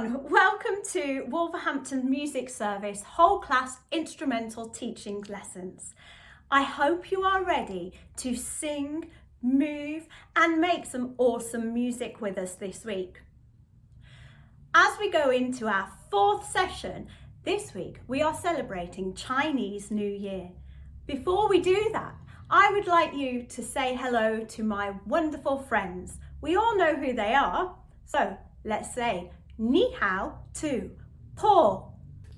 everyone, welcome to Wolverhampton Music Service whole class instrumental teaching lessons. I hope you are ready to sing, move and make some awesome music with us this week. As we go into our fourth session, this week we are celebrating Chinese New Year. Before we do that, I would like you to say hello to my wonderful friends. We all know who they are, so let's say Ni hao to Paul.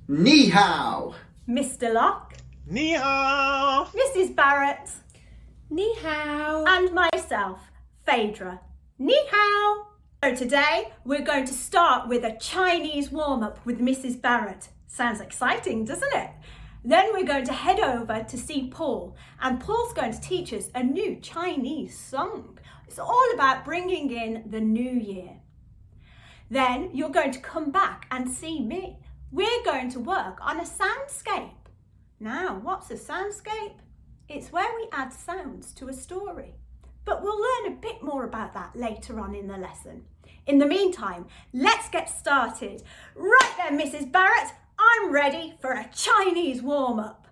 Ni hao. Mr. Locke. Ni hao. Mrs. Barrett. Ni hao. And myself, Phaedra. Ni hao. So today we're going to start with a Chinese warm-up with Mrs. Barrett. Sounds exciting, doesn't it? Then we're going to head over to see Paul, and Paul's going to teach us a new Chinese song. It's all about bringing in the new year. Then you're going to come back and see me. We're going to work on a soundscape. Now, what's a soundscape? It's where we add sounds to a story. But we'll learn a bit more about that later on in the lesson. In the meantime, let's get started. Right then, Mrs. Barrett, I'm ready for a Chinese warm-up.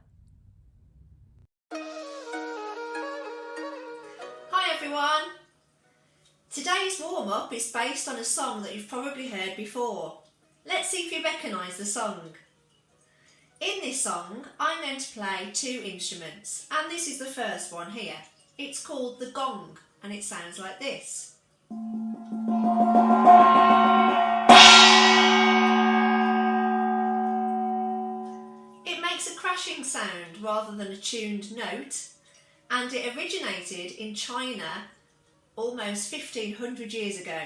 Hi everyone. Today's warm-up is based on a song that you've probably heard before. Let's see if you recognise the song. In this song, I'm going to play two instruments, and this is the first one here. It's called the gong, and it sounds like this. It makes a crashing sound rather than a tuned note, and it originated in China almost 1500 years ago.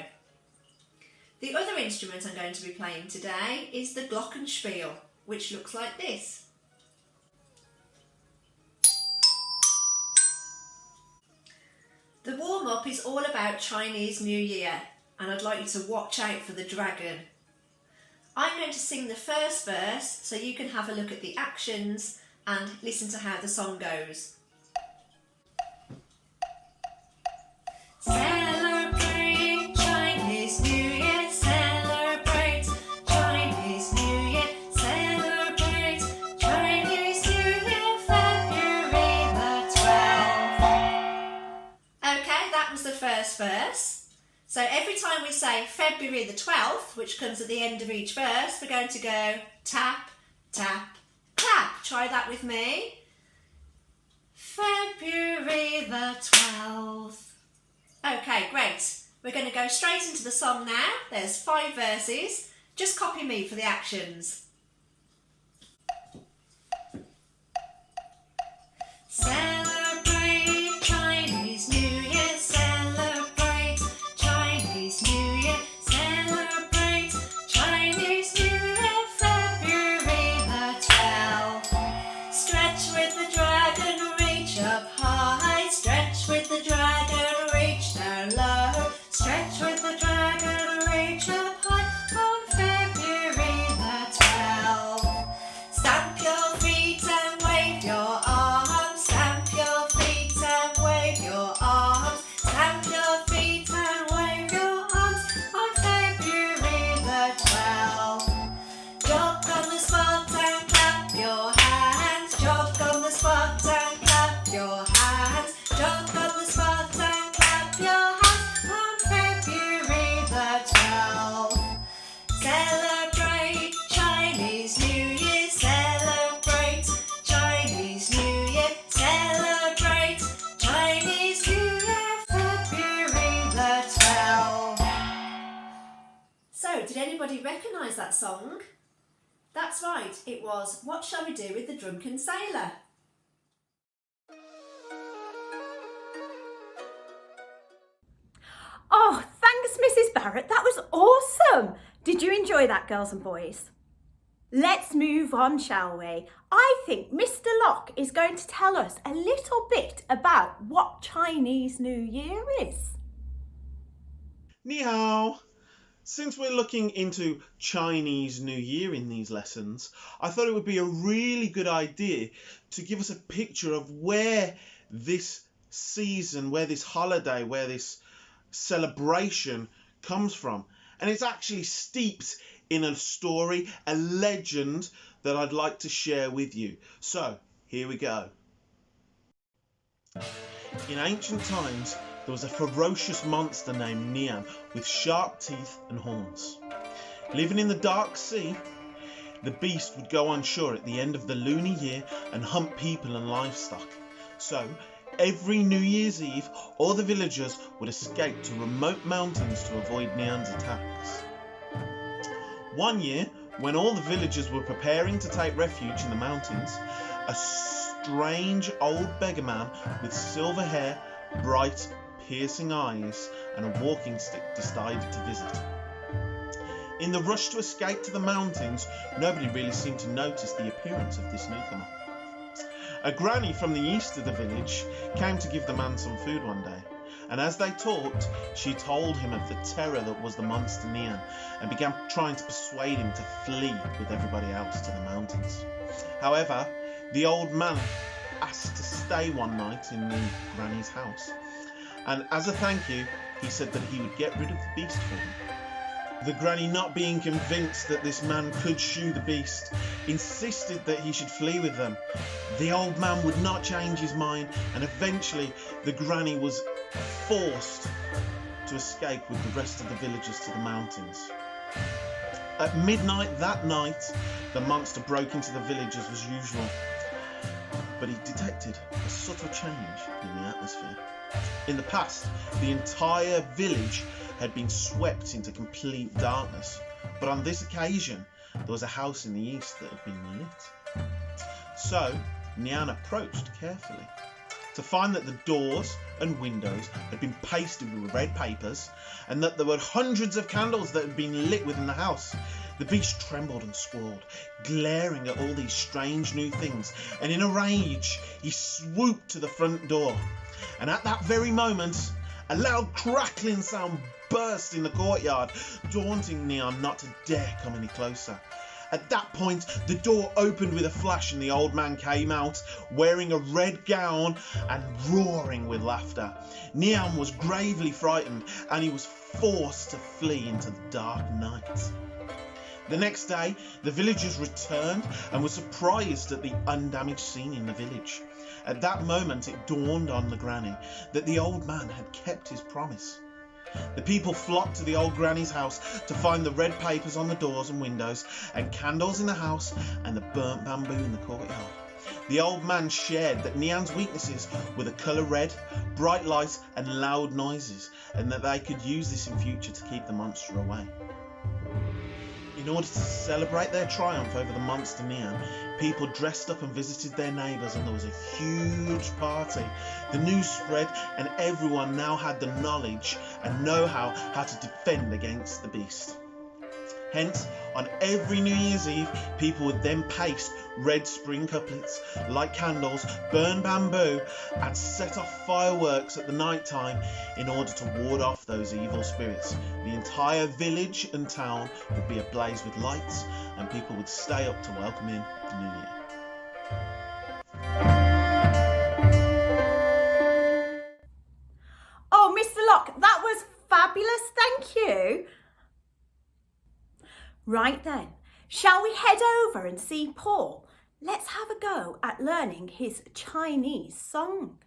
The other instrument I'm going to be playing today is the glockenspiel, which looks like this. The warm-up is all about Chinese New Year, and I'd like you to watch out for the dragon. I'm going to sing the first verse so you can have a look at the actions and listen to how the song goes. Celebrate Chinese New Year, celebrate Chinese New Year, celebrate Chinese New Year, February the 12th. Okay, that was the first verse. So every time we say February the 12th, which comes at the end of each verse, we're going to go tap, tap, clap. Try that with me. February the 12th. Okay, great. We're going to go straight into the song now. There's 5 verses. Just copy me for the actions. Celebrate Chinese New Year, celebrate Chinese New Year, celebrate Chinese New Year, February the 12th. Stretch with the dragon, reach up high, stretch with the dragon, reach down low, stretch with the dragon, reach up high on February the 12th. Stamp your feet and wave your arms, stamp your feet and wave your arms, stamp your feet and wave your arms on February the 12th. Jog on the spot and clap your hands, jog on the spot and clap your hands, jog on the spot and clap your hands on February the 12th. Celebrate Chinese New Year, celebrate Chinese New Year, celebrate Chinese New Year, February the 12th. So, did anybody recognise that song? That's right, it was What Shall We Do with the Drunken Sailor? Oh, thanks, Mrs. Barrett. That was awesome. Did you enjoy that, girls and boys? Let's move on, shall we? I think Mr. Locke is going to tell us a little bit about what Chinese New Year is. Ni hao. Since we're looking into Chinese New Year in these lessons, I thought it would be a really good idea to give us a picture of where this season, where this holiday, where this celebration comes from. And it's actually steeped in a story, a legend that I'd like to share with you. So, here we go. In ancient times, there was a ferocious monster named Nian with sharp teeth and horns. Living in the dark sea, the beast would go on shore at the end of the lunar year and hunt people and livestock. So, every New Year's Eve, all the villagers would escape to remote mountains to avoid Nian's attacks. One year, when all the villagers were preparing to take refuge in the mountains, a strange old beggar man with silver hair, bright, piercing eyes, and a walking stick decided to visit. In the rush to escape to the mountains, nobody really seemed to notice the appearance of this newcomer. A granny from the east of the village came to give the man some food one day, and as they talked, she told him of the terror that was the monster Nian, and began trying to persuade him to flee with everybody else to the mountains. However, the old man asked to stay one night in the granny's house, and as a thank you, he said that he would get rid of the beast for him. The granny, not being convinced that this man could shoo the beast, insisted that he should flee with them. The old man would not change his mind, and eventually the granny was forced to escape with the rest of the villagers to the mountains. At midnight that night, the monster broke into the village as was usual, but he detected a subtle change in the atmosphere. In the past, the entire village had been swept into complete darkness, but on this occasion, there was a house in the east that had been lit. So, Nian approached carefully to find that the doors and windows had been pasted with red papers, and that there were hundreds of candles that had been lit within the house. The beast trembled and squalled, glaring at all these strange new things, and in a rage, he swooped to the front door. And at that very moment, a loud crackling sound burst in the courtyard, daunting Nian not to dare come any closer. At that point, the door opened with a flash and the old man came out, wearing a red gown and roaring with laughter. Nian was gravely frightened, and he was forced to flee into the dark night. The next day, the villagers returned and were surprised at the undamaged scene in the village. At that moment, it dawned on the granny that the old man had kept his promise. The people flocked to the old granny's house to find the red papers on the doors and windows, and candles in the house, and the burnt bamboo in the courtyard. The old man shared that Nian's weaknesses were the colour red, bright light, and loud noises, and that they could use this in future to keep the monster away. In order to celebrate their triumph over the monster Nian, people dressed up and visited their neighbours, and there was a huge party. The news spread, and everyone now had the knowledge and know-how to defend against the beast. Hence, on every New Year's Eve, people would then paste red spring couplets, light candles, burn bamboo, and set off fireworks at the night time in order to ward off those evil spirits. The entire village and town would be ablaze with lights, and people would stay up to welcome in the new year. Oh, Mr. Locke, that was fabulous, thank you. Right then, shall we head over and see Paul? Let's have a go at learning his Chinese song.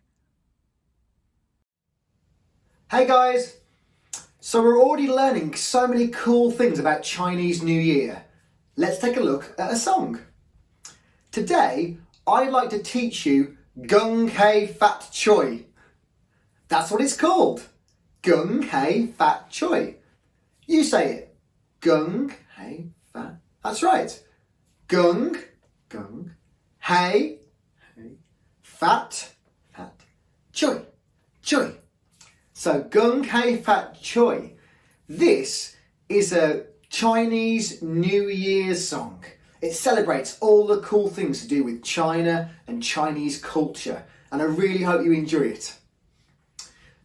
Hey guys! So we're already learning so many cool things about Chinese New Year. Let's take a look at a song. Today, I'd like to teach you Gung Hei Fat Choi. That's what it's called. Gung Hei Fat Choi. You say it. Gung Hei Fat. That's right. Gung, Hei, Fat, Choi, Choi. So Gung Hei Fat Choi. This is a Chinese New Year's song. It celebrates all the cool things to do with China and Chinese culture, and I really hope you enjoy it.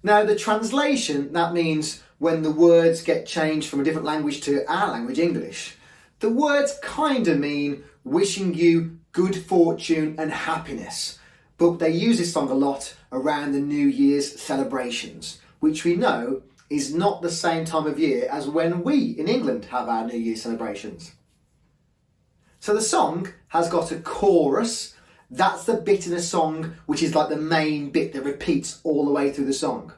Now the translation, that means when the words get changed from a different language to our language, English. The words kind of mean wishing you good fortune and happiness, but they use this song a lot around the New Year's celebrations, which we know is not the same time of year as when we in England have our New Year celebrations. So the song has got a chorus. That's the bit in a song which is like the main bit that repeats all the way through the song.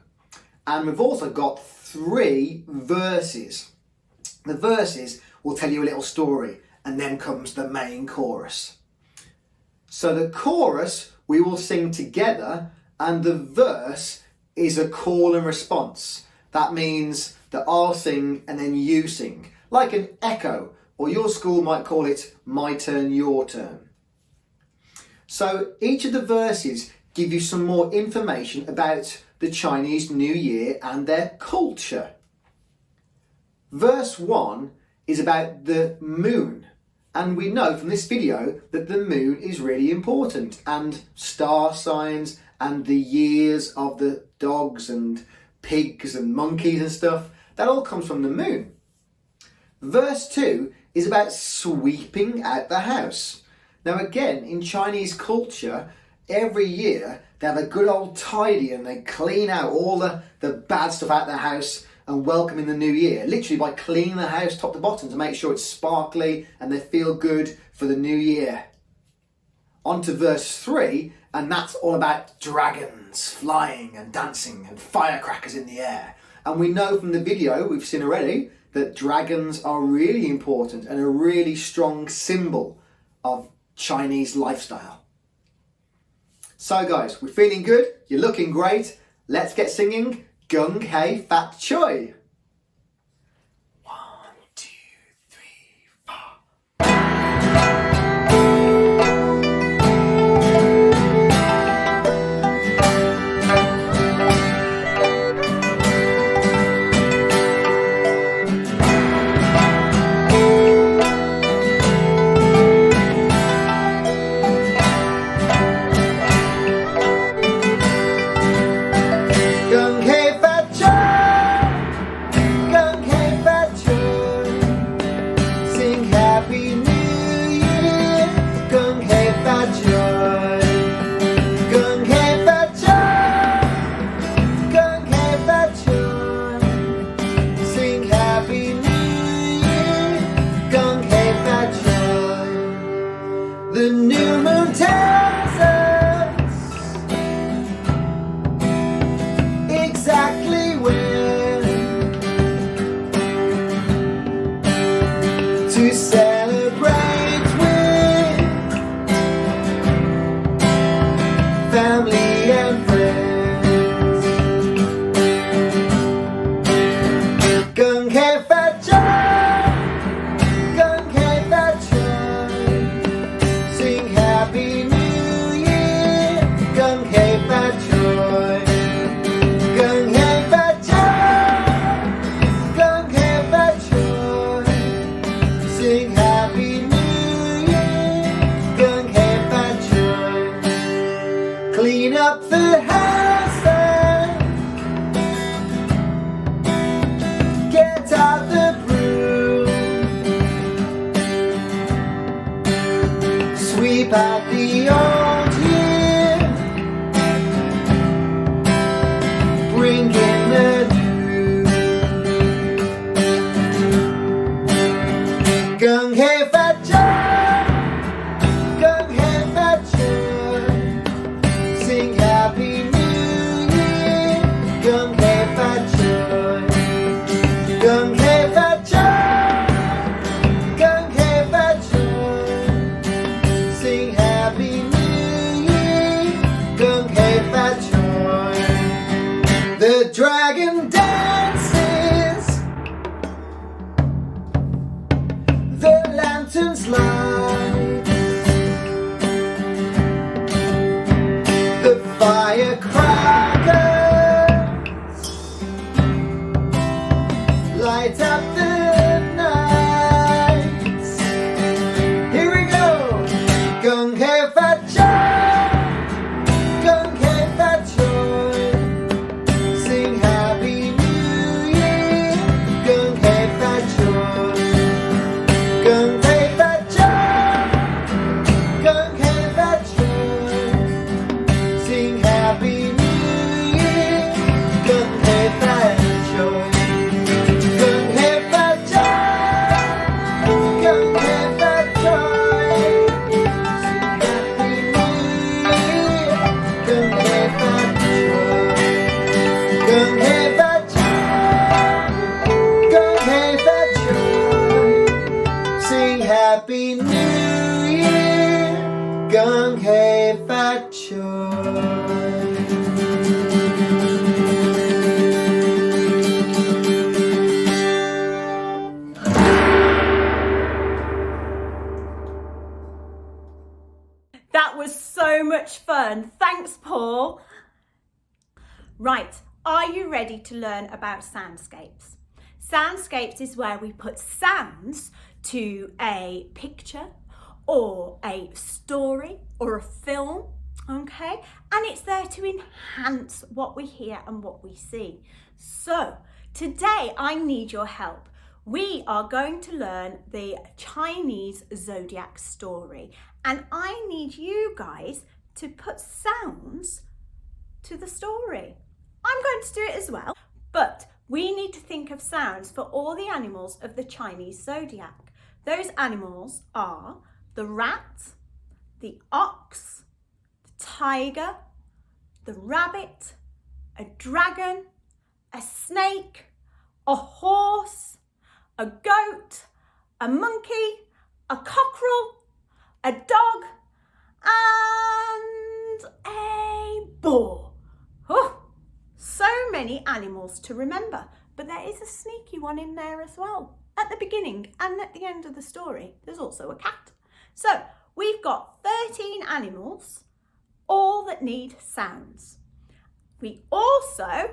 And we've also got 3 verses. The verses will tell you a little story, and then comes the main chorus. So the chorus we will sing together, and the verse is a call and response. That means that I'll sing and then you sing, like an echo, or your school might call it my turn, your turn. So each of the verses give you some more information about the Chinese New Year and their culture. Verse 1 is about the moon, and we know from this video that the moon is really important, and star signs and the years of the dogs and pigs and monkeys and stuff, that all comes from the moon. Verse 2 is about sweeping out the house. Now again, in Chinese culture, every year they have a good old tidy and they clean out all the bad stuff out of the house and welcome in the new year, literally by cleaning the house top to bottom to make sure it's sparkly and they feel good for the new year. On to verse 3, and that's all about dragons flying and dancing and firecrackers in the air. And we know from the video we've seen already that dragons are really important and a really strong symbol of Chinese lifestyle. So guys, we're feeling good, you're looking great, let's get singing Gung Hei Fat Choi. 1, 2, 3, 4. The new moon tells us exactly when to celebrate with family and friends. Gung Hei Fat Choi, Gung Hei Fat Choi. Happy New Year, Gung Hei Fat Choi, Gung Hei Fat Choi, Gung Hei Fat Choi. Sing Happy New Year, Gung Hei Fat Choi. Clean up the house and get out the broom. Sweep out the old year, bring in the new. Gung Hei Fat Choi, Gung Hei Fat Choi. Sing Happy New Year, Gung Hei Fat Choi, Gung Hei Fat Choi, Gung Hei Fat Choi. Sing Happy New Year, Gung Hei Fat Choi. The dragon Right, are you ready to learn about soundscapes? Soundscapes is where we put sounds to a picture or a story or a film, okay? And it's there to enhance what we hear and what we see. So today I need your help. We are going to learn the Chinese Zodiac story, and I need you guys to put sounds to the story. I'm going to do it as well, but we need to think of sounds for all the animals of the Chinese Zodiac. Those animals are the rat, the ox, the tiger, the rabbit, a dragon, a snake, a horse, a goat, a monkey, a cockerel, a dog, and a boar. Oh, so many animals to remember, but there is a sneaky one in there as well. At the beginning and at the end of the story, there's also a cat. So we've got 13 animals, all that need sounds. We also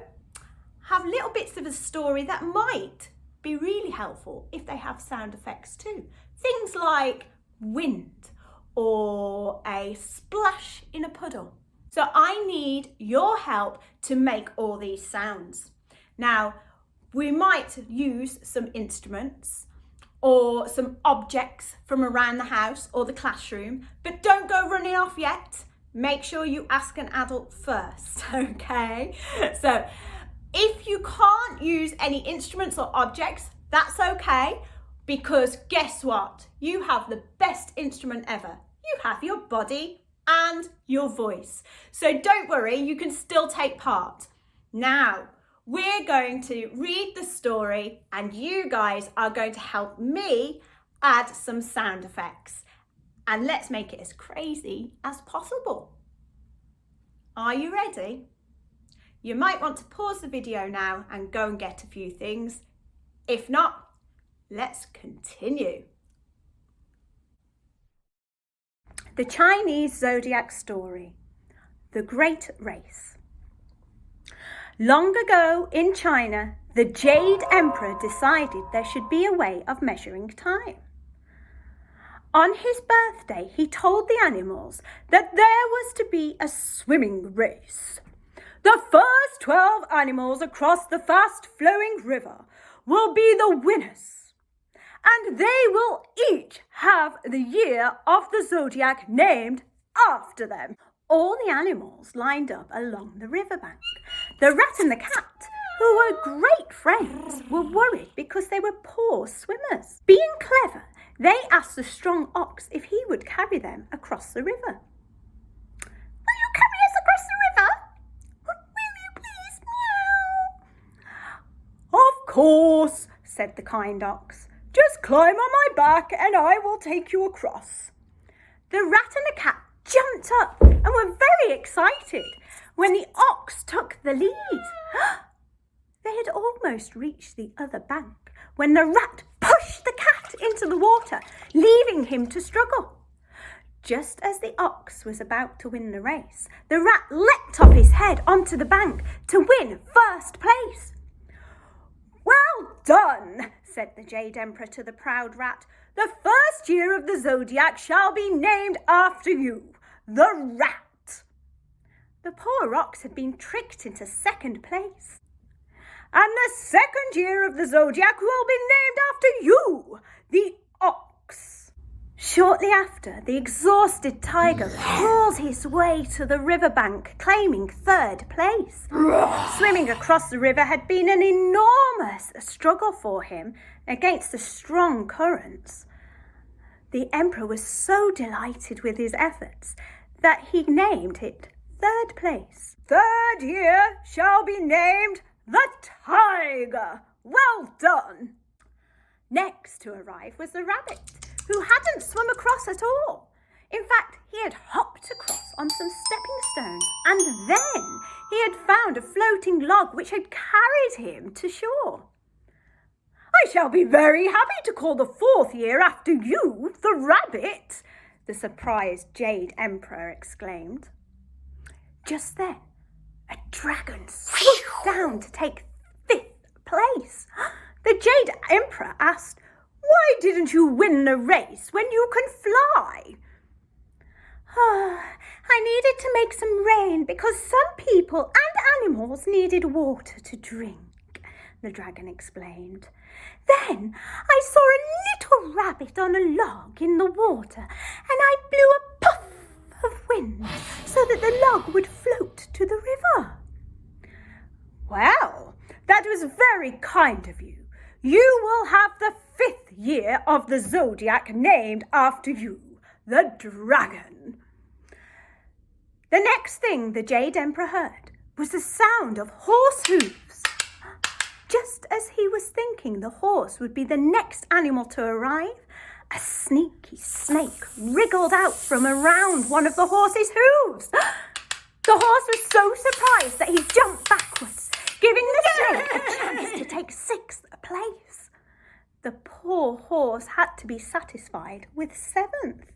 have little bits of a story that might be really helpful if they have sound effects too. Things like wind or a splash in a puddle. So I need your help to make all these sounds. Now, we might use some instruments or some objects from around the house or the classroom, but don't go running off yet. Make sure you ask an adult first, okay? So if you can't use any instruments or objects, that's okay, because guess what? You have the best instrument ever. You have your body and your voice. So don't worry, you can still take part. Now, we're going to read the story and you guys are going to help me add some sound effects. And let's make it as crazy as possible. Are you ready? You might want to pause the video now and go and get a few things. If not, let's continue. The Chinese Zodiac story, The Great Race. Long ago in China, the Jade Emperor decided there should be a way of measuring time. On his birthday, he told the animals that there was to be a swimming race. The first 12 animals across the fast-flowing river will be the winners, and they will each have the year of the zodiac named after them. All the animals lined up along the riverbank. The rat and the cat, who were great friends, were worried because they were poor swimmers. Being clever, they asked the strong ox if he would carry them across the river. Will you carry us across the river? Will you please? Meow. Of course, said the kind ox. Just climb on my back and I will take you across. The rat and the cat jumped up and were very excited when the ox took the lead. They had almost reached the other bank when the rat pushed the cat into the water, leaving him to struggle. Just as the ox was about to win the race, the rat leapt off his head onto the bank to win first place. Well done, said the Jade Emperor to the proud rat. The first year of the zodiac shall be named after you, the rat. The poor ox had been tricked into second place. And the second year of the zodiac will be named after you, the ox. Shortly after, the exhausted tiger crawled his way to the riverbank, claiming third place. Swimming across the river had been an enormous struggle for him against the strong currents. The emperor was so delighted with his efforts that he named it third place. Third year shall be named the tiger. Well done. Next to arrive was the rabbit, who hadn't swum across at all. In fact, he had hopped across on some stepping stones, and then he had found a floating log which had carried him to shore. I shall be very happy to call the fourth year after you, the rabbit, the surprised Jade Emperor exclaimed. Just then, a dragon swooped down to take 5th place. The Jade Emperor asked, "Why didn't you win the race when you can fly?" "I needed to make some rain because some people and animals needed water to drink," the dragon explained. "Then I saw a little rabbit on a log in the water and I blew a puff of wind so that the log would float to the river." "Well, that was very kind of you. You will have the 5th year of the Zodiac named after you, the dragon." The next thing the Jade Emperor heard was the sound of horse hooves. Just as he was thinking the horse would be the next animal to arrive, a sneaky snake wriggled out from around one of the horse's hooves. The horse was so surprised that he jumped backwards, giving the snake a chance to take 6th place. The poor horse had to be satisfied with 7th.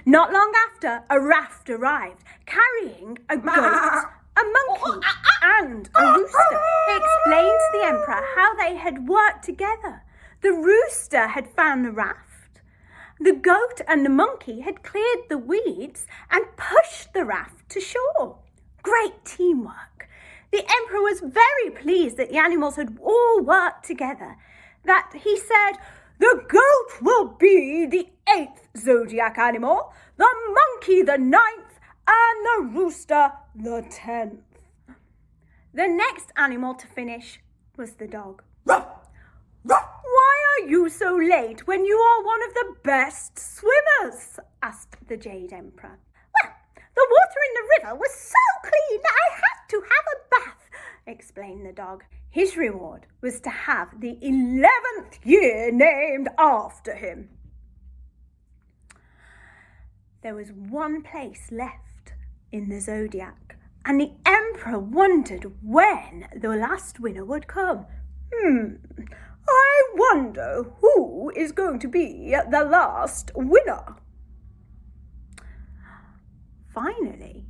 Not long after, a raft arrived, carrying a goat, a monkey, and a rooster. They explained to the emperor how they had worked together. The rooster had found the raft. The goat and the monkey had cleared the weeds and pushed the raft to shore. Great teamwork. The emperor was very pleased that the animals had all worked together. That he said, "The goat will be the 8th zodiac animal, the monkey the 9th, and the rooster the 10th. The next animal to finish was the dog. "Why are you so late when you are one of the best swimmers?" asked the Jade Emperor. "Well, the water in the river was so clean that I had to have a bath," explained the dog. His reward was to have the 11th year named after him. There was one place left in the Zodiac, and the Emperor wondered when the last winner would come. I wonder who is going to be the last winner." Finally,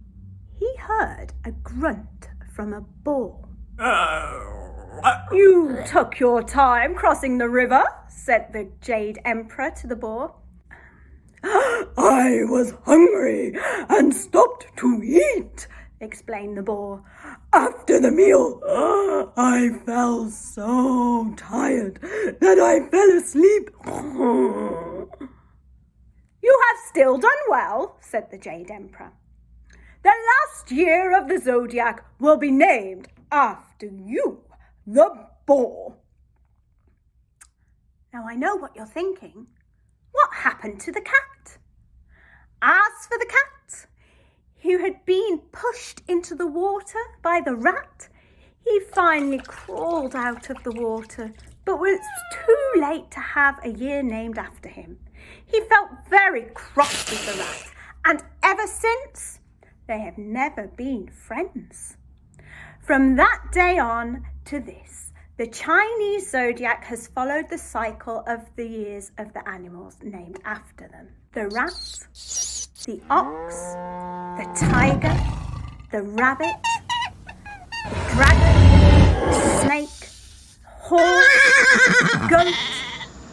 he heard a grunt from a boar. "You took your time crossing the river," said the Jade Emperor to the boar. "I was hungry and stopped to eat," explained the boar. "After the meal, I felt so tired that I fell asleep." "You have still done well," said the Jade Emperor. "The last year of the Zodiac will be named after you, the boar." Now I know what you're thinking. What happened to the cat? As for the cat, who had been pushed into the water by the rat, he finally crawled out of the water, but was too late to have a year named after him. He felt very cross with the rat, and ever since, they have never been friends. From that day on to this, the Chinese zodiac has followed the cycle of the years of the animals named after them. The rat, the ox, the tiger, the rabbit, the dragon, the snake, the horse, the goat,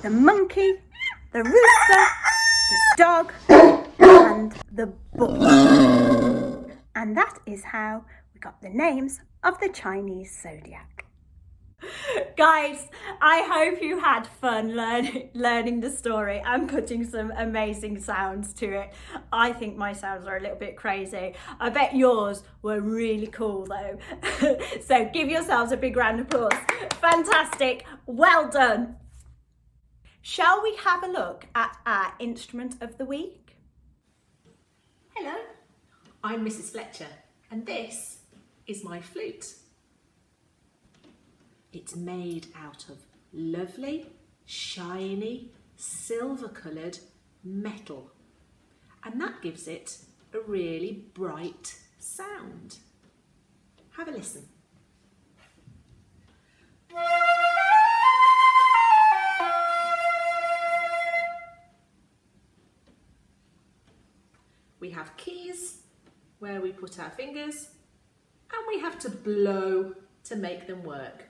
the monkey, the rooster, the dog, and the bull. And that is how we got the names of the Chinese zodiac. Guys, I hope you had fun learning the story and putting some amazing sounds to it. I think my sounds are a little bit crazy. I bet yours were really cool though. So give yourselves a big round of applause. Fantastic, well done. Shall we have a look at our instrument of the week? Hello, I'm Mrs. Fletcher and this is my flute. It's made out of lovely, shiny, silver-coloured metal, and that gives it a really bright sound. Have a listen. We have keys where we put our fingers, and we have to blow to make them work.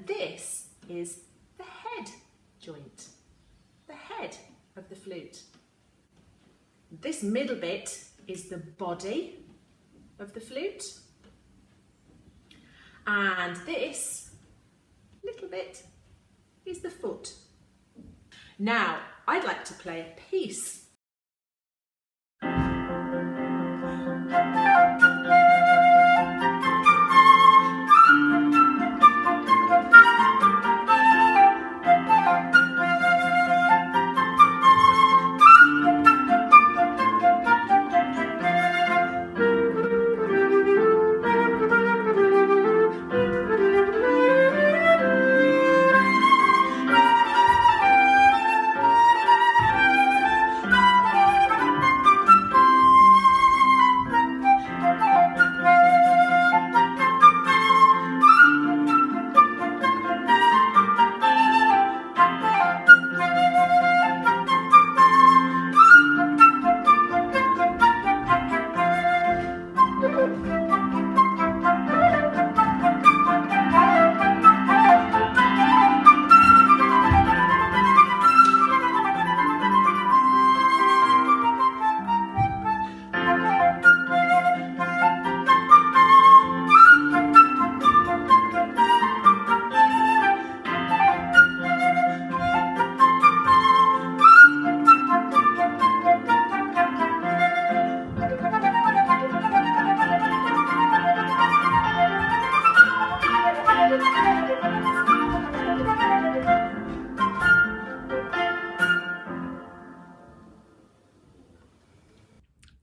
This is the head joint, the head of the flute. This middle bit is the body of the flute, and this little bit is the foot. Now, I'd like to play a piece.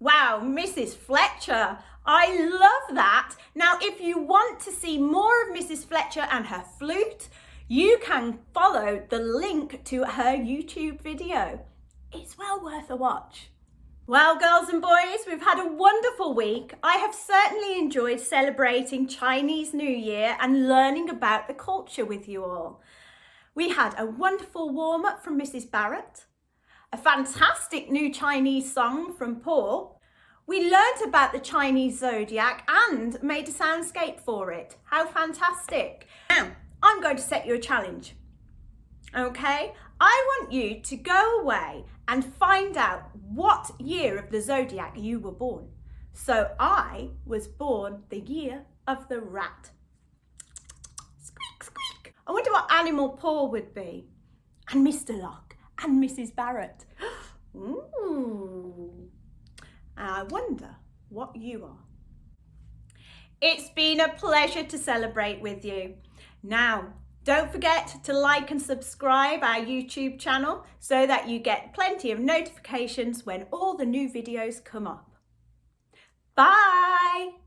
Wow, Mrs. Fletcher, I love that. Now, if you want to see more of Mrs. Fletcher and her flute, you can follow the link to her YouTube video. It's well worth a watch. Well, girls and boys, we've had a wonderful week. I have certainly enjoyed celebrating Chinese New Year and learning about the culture with you all. We had a wonderful warm-up from Mrs. Barrett, a fantastic new Chinese song from Paul. We learnt about the Chinese Zodiac and made a soundscape for it. How fantastic. Now, I'm going to set you a challenge. Okay? I want you to go away and find out what year of the Zodiac you were born. So I was born the year of the rat. Squeak, squeak. I wonder what animal Paul would be. And Mr. Locke and Mrs. Barrett. Ooh. And I wonder what you are. It's been a pleasure to celebrate with you. Now, don't forget to like and subscribe our YouTube channel so that you get plenty of notifications when all the new videos come up. Bye!